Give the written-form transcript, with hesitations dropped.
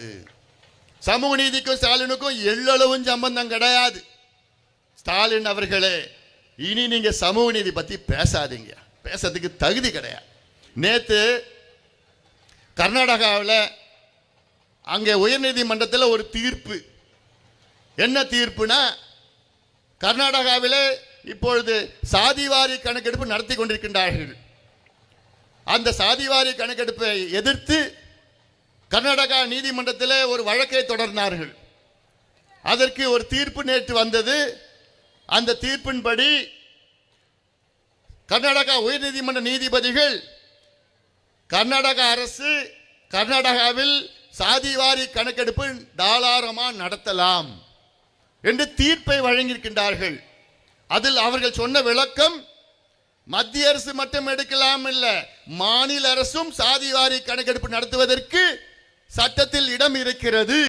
கிடையாது. சமூக நீதிக்கும் ஸ்டாலினுக்கும் எள்ளளவும் சம்பந்தம் கிடையாது. ஸ்டாலின் அவர்களே, இனி நீங்க சமூக நீதி பத்தி பேசாதீங்க, பேசுறதுக்கு தகுதி கிடையாது. நேத்து கர்நாடகாவில் அங்கே உயர்நீதிமன்றத்தில் ஒரு தீர்ப்பு. என்ன தீர்ப்புனா, கர்நாடகாவில் இப்பொழுது சாதிவாரி கணக்கெடுப்பு நடத்தி கொண்டிருக்கின்றார்கள். அந்த சாதிவாரி கணக்கெடுப்பை எதிர்த்து கர்நாடகா நீதிமன்றத்தில் ஒரு வழக்கை தொடர்ந்தார்கள். அதற்கு ஒரு தீர்ப்பு நேற்று வந்தது. அந்த தீர்ப்பின்படி கர்நாடகா உயர்நீதிமன்ற நீதிபதிகள் கர்நாடக அரசு கர்நாடகாவில் சாதிவாரி கணக்கெடுப்பு தாராளமாக நடத்தலாம் என்று தீர்ப்பை வழங்கியிருக்கின்றார்கள். அதில் அவர்கள் சொன்ன விளக்கம், மத்திய அரசு மட்டும் எடுக்கலாம் இல்ல, மாநில அரசும் சாதிவாரி கணக்கெடுப்பு நடத்துவதற்கு சட்டத்தில் இடம் இருக்கிறது.